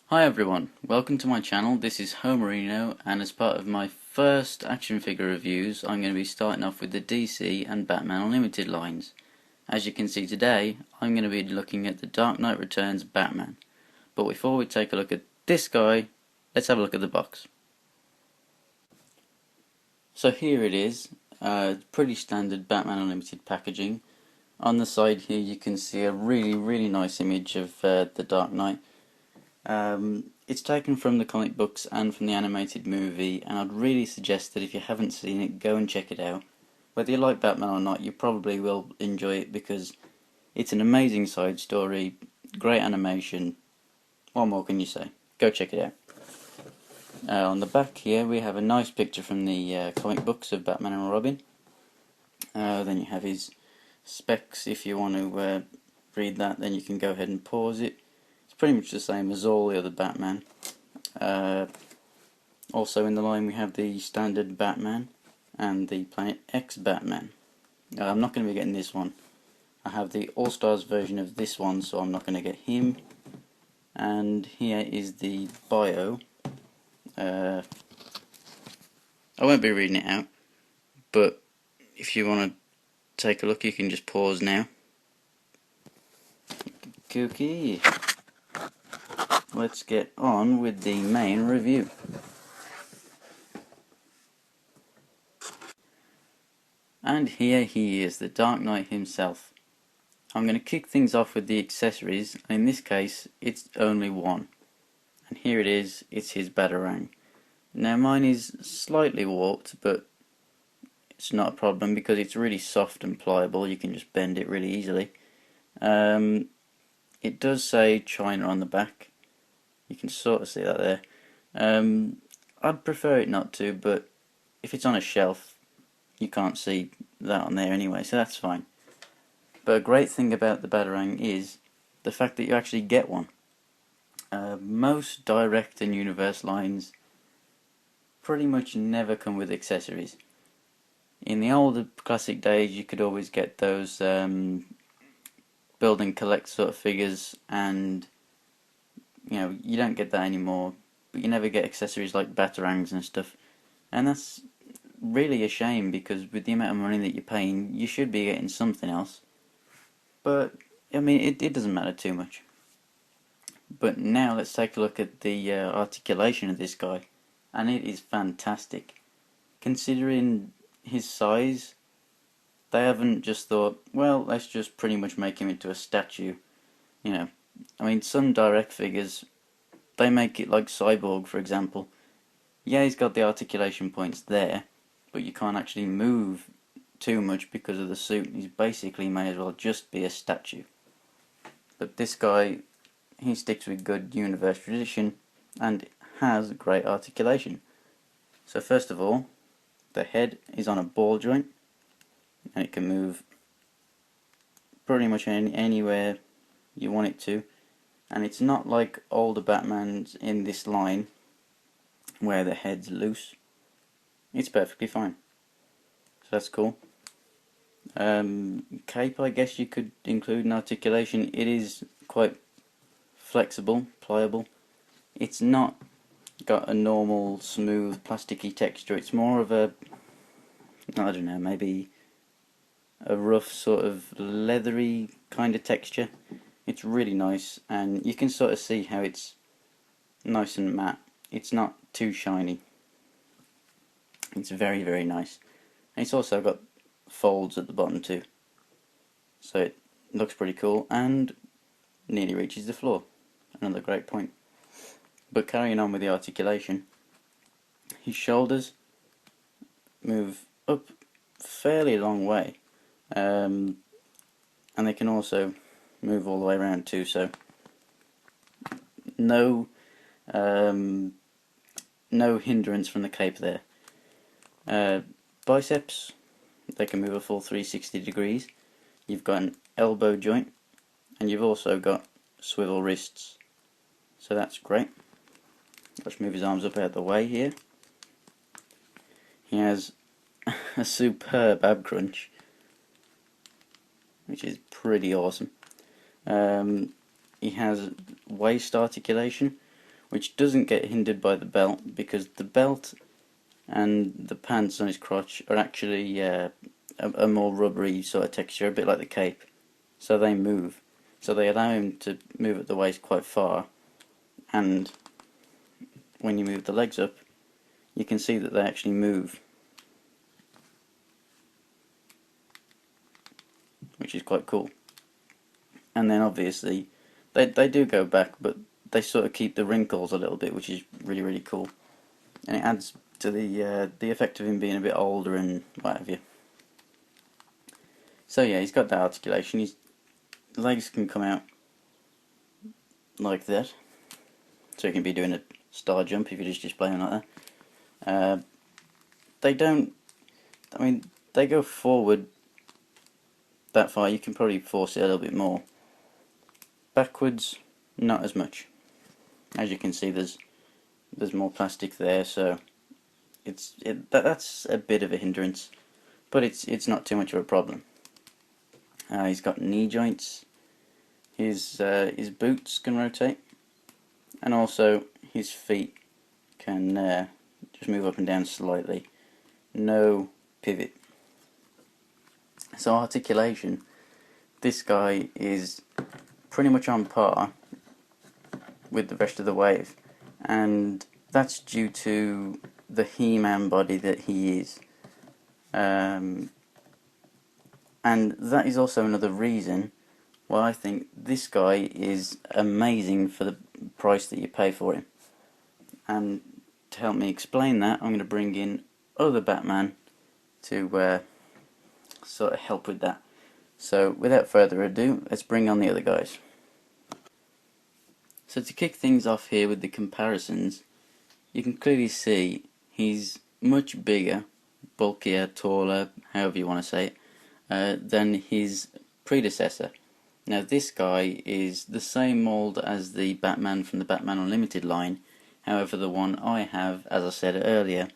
Hi everyone, welcome to my channel. This is Homerino, and as part of my first action figure reviews I'm going to be starting off with the DC and Batman Unlimited lines. As you can see today, I'm going to be looking at the Dark Knight Returns Batman. But before we take a look at this guy, let's have a look at the box. So here it is, pretty standard Batman Unlimited packaging. On the side here you can see a really nice image of the Dark Knight. It's taken from the comic books and from the animated movie, and I'd really suggest that if you haven't seen it, go and check it out. Whether you like Batman or not, you probably will enjoy it because it's an amazing side story, great animation. What more can you say? Go check it out. On the back here we have a nice picture from the comic books of Batman and Robin. Then you have his specs. If you want to read that, then you can go ahead and pause it. It's pretty much the same as all the other Batman. Also in the line we have the standard Batman and the Planet X Batman. I'm not going to be getting this one. I have the All-Stars version of this one, so I'm not going to get him. And here is the bio. I won't be reading it out, but if you want to take a look, you can just pause now. Cookie. Let's get on with the main review. And here he is, the Dark Knight himself. I'm going to kick things off with the accessories, and in this case it's only one. And here it is, it's his Batarang. Now mine is slightly warped, but it's not a problem because it's really soft and pliable. You can just bend it really easily. It does say China on the back. You can sort of see that there. I'd prefer it not to, but if it's on a shelf you can't see that on there anyway, so that's fine. But a great thing about the Batarang is the fact that you actually get one. Most direct and universe lines pretty much never come with accessories. In the older classic days you could always get those build and collect sort of figures, and you don't get that anymore, but you never get accessories like Batarangs and stuff, and that's really a shame because with the amount of money that you're paying you should be getting something else. But I mean it doesn't matter too much. But now let's take a look at the articulation of this guy, and it is fantastic. Considering his size, they haven't just thought, well, let's just pretty much make him into a statue. I mean, some direct figures, they make it like Cyborg, for example. Yeah, he's got the articulation points there, but you can't actually move too much because of the suit. He's basically may as well just be a statue. But this guy, he sticks with good universe tradition and has great articulation. So first of all, the head is on a ball joint, and it can move pretty much anywhere you want it to, and it's not like older Batmans in this line where the head's loose. It's perfectly fine, so that's cool. Cape, I guess you could include in articulation. It is quite flexible, pliable. It's not got a normal smooth plasticky texture. It's more of a, I don't know, maybe a rough sort of leathery kind of texture. It's really nice, and you can sort of see how it's nice and matte. It's not too shiny. It's very nice. And it's also got folds at the bottom too, so it looks pretty cool and nearly reaches the floor. Another great point. But carrying on with the articulation, his shoulders move up fairly long way, and they can also move all the way around too, so no hindrance from the cape there. Biceps, they can move a full 360 degrees. You've got an elbow joint, and you've also got swivel wrists, so that's great. Let's move his arms up out of the way here. He has a superb ab crunch, which is pretty awesome. He has waist articulation, which doesn't get hindered by the belt, because the belt and the pants on his crotch are actually a more rubbery sort of texture, a bit like the cape, so they move. So they allow him to move at the waist quite far, and when you move the legs up, you can see that they actually move, which is quite cool. And then obviously they do go back, but they sort of keep the wrinkles a little bit, which is really cool, and it adds to the effect of him being a bit older and what have you. So yeah, he's got that articulation. His legs can come out like that, so he can be doing a star jump if you just display him like that. They don't, I mean, they go forward that far. You can probably force it a little bit more. Backwards, not as much. As you can see, there's more plastic there, so that's a bit of a hindrance, but it's not too much of a problem. He's got knee joints. His boots can rotate, and also his feet can just move up and down slightly. No pivot. So articulation, this guy is pretty much on par with the rest of the wave, and that's due to the He-Man body that he is. And that is also another reason why I think this guy is amazing for the price that you pay for him. And to help me explain that, I'm going to bring in other Batman to sort of help with that. So without further ado, let's bring on the other guys. So to kick things off here with the comparisons, you can clearly see he's much bigger, bulkier, taller, however you want to say it, than his predecessor. Now this guy is the same mould as the Batman from the Batman Unlimited line. However, the one I have, as I said earlier,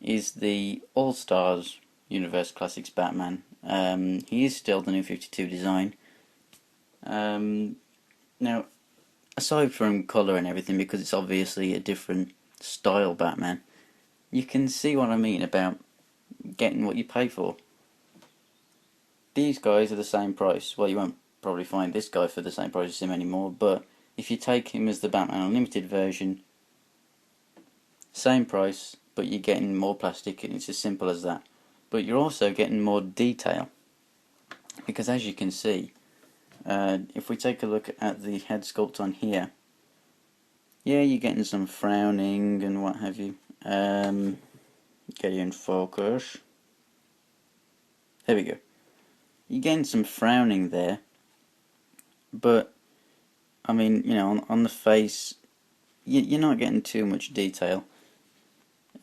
is the All-Stars Universe Classics Batman. He is still the New 52 design. Now, aside from colour and everything, because it's obviously a different style Batman, you can see what I mean about getting what you pay for. These guys are the same price. Well, you won't probably find this guy for the same price as him anymore, but if you take him as the Batman Unlimited version, same price, but you're getting more plastic, and it's as simple as that. But you're also getting more detail, because as you can see, if we take a look at the head sculpt on here, yeah, you're getting some frowning and what have you. Get you in focus. There we go. You're getting some frowning there, but I mean, you know, on the face, you're not getting too much detail.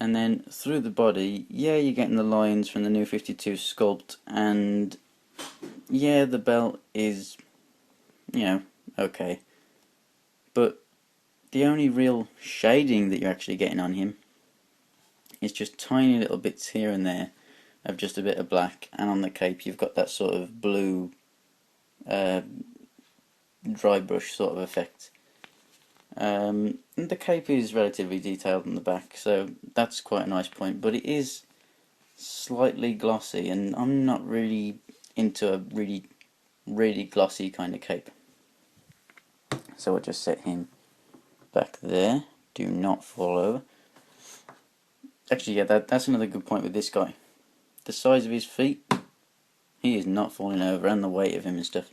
And then through the body, yeah, you're getting the lines from the New 52 sculpt, and yeah, the belt is, you know, okay. But the only real shading that you're actually getting on him is just tiny little bits here and there of just a bit of black, and on the cape you've got that sort of blue dry brush sort of effect. The cape is relatively detailed on the back, so that's quite a nice point, but it is slightly glossy, and I'm not really into a really glossy kind of cape. So I'll just set him back there. Do not fall over. Actually, yeah, that's another good point with this guy. The size of his feet, he is not falling over, and the weight of him and stuff.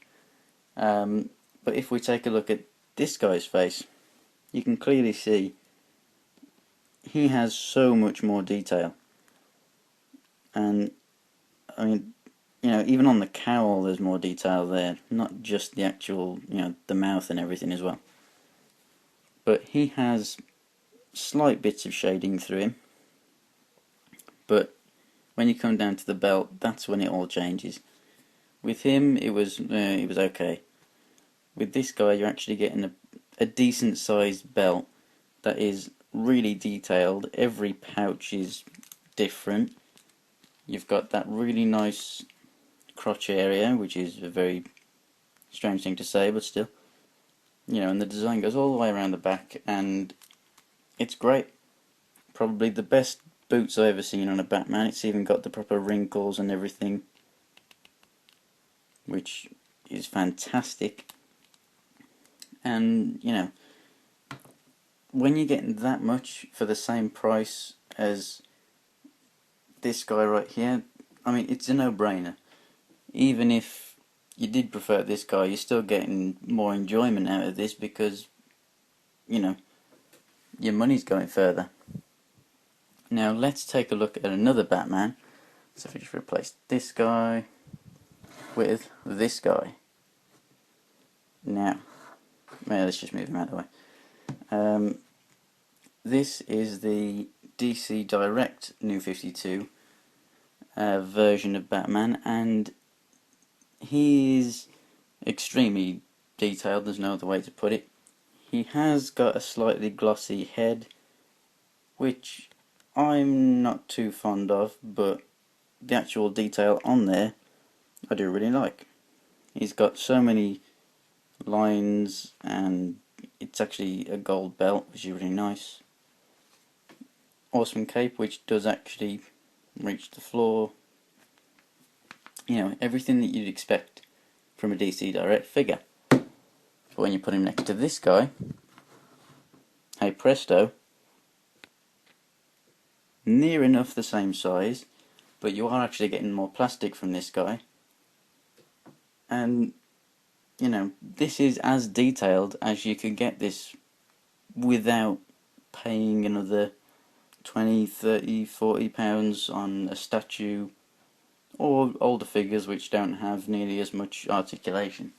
But if we take a look at this guy's face, you can clearly see he has so much more detail. And I mean, you know, even on the cowl there's more detail there, not just the actual, you know, the mouth and everything as well. But he has slight bits of shading through him, but when you come down to the belt, that's when it all changes. With him, it was okay. With this guy, you're actually getting a decent sized belt that is really detailed. Every pouch is different. You've got that really nice crotch area, which is a very strange thing to say, but still. You know, and the design goes all the way around the back, and it's great. Probably the best boots I've ever seen on a Batman. It's even got the proper wrinkles and everything, which is fantastic. And, you know, when you're getting that much for the same price as this guy right here, I mean, it's a no-brainer. Even if you did prefer this guy, you're still getting more enjoyment out of this because, you know, your money's going further. Now let's take a look at another Batman. So if we just replace this guy with this guy. Now, let's just move him out of the way. This is the DC Direct New 52 version of Batman, and he is extremely detailed, there's no other way to put it. He has got a slightly glossy head, which I'm not too fond of, but the actual detail on there I do really like. He's got so many lines, and it's actually a gold belt, which is really nice. Awesome cape, which does actually reach the floor. You know, everything that you'd expect from a DC Direct figure. But when you put him next to this guy, hey presto, near enough the same size, but you are actually getting more plastic from this guy. And, you know, this is as detailed as you could get this without paying another 20, 30, 40 pounds on a statue or older figures which don't have nearly as much articulation.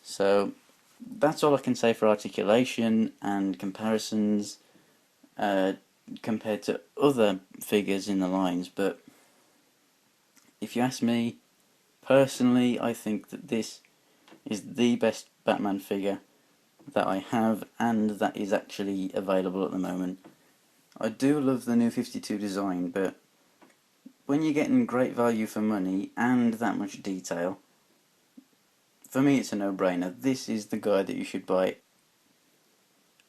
So that's all I can say for articulation and comparisons compared to other figures in the lines, but if you ask me, personally, I think that this is the best Batman figure that I have and that is actually available at the moment. I do love the new 52 design, but when you're getting great value for money and that much detail, for me it's a no-brainer. This is the guy that you should buy.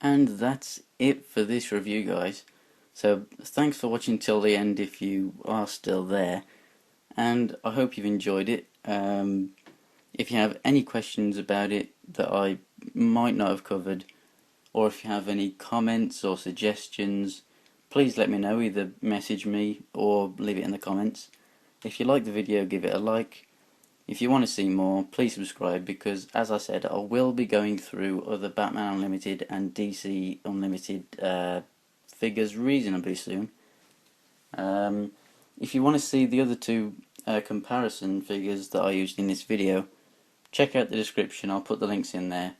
And that's it for this review, guys. So thanks for watching till the end if you are still there, and I hope you've enjoyed it. If you have any questions about it that I might not have covered, or if you have any comments or suggestions, please let me know. Either message me or leave it in the comments. If you like the video, give it a like. If you want to see more, please subscribe, because as I said, I will be going through other Batman Unlimited and DC Unlimited figures reasonably soon. If you want to see the other two comparison figures that I used in this video, check out the description. I'll put the links in there.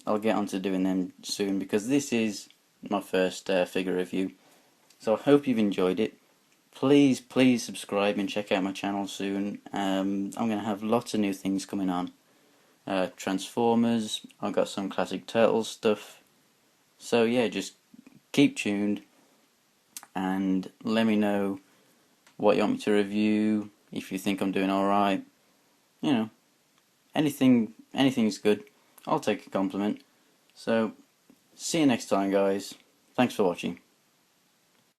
I'll get on to doing them soon, because this is my first figure review. So I hope you've enjoyed it. Please subscribe and check out my channel soon. I'm going to have lots of new things coming on. Transformers, I've got some classic Turtles stuff. So yeah, just keep tuned and let me know what you want me to review, if you think I'm doing alright. You know, anything's good. I'll take a compliment. So, see you next time, guys. Thanks for watching.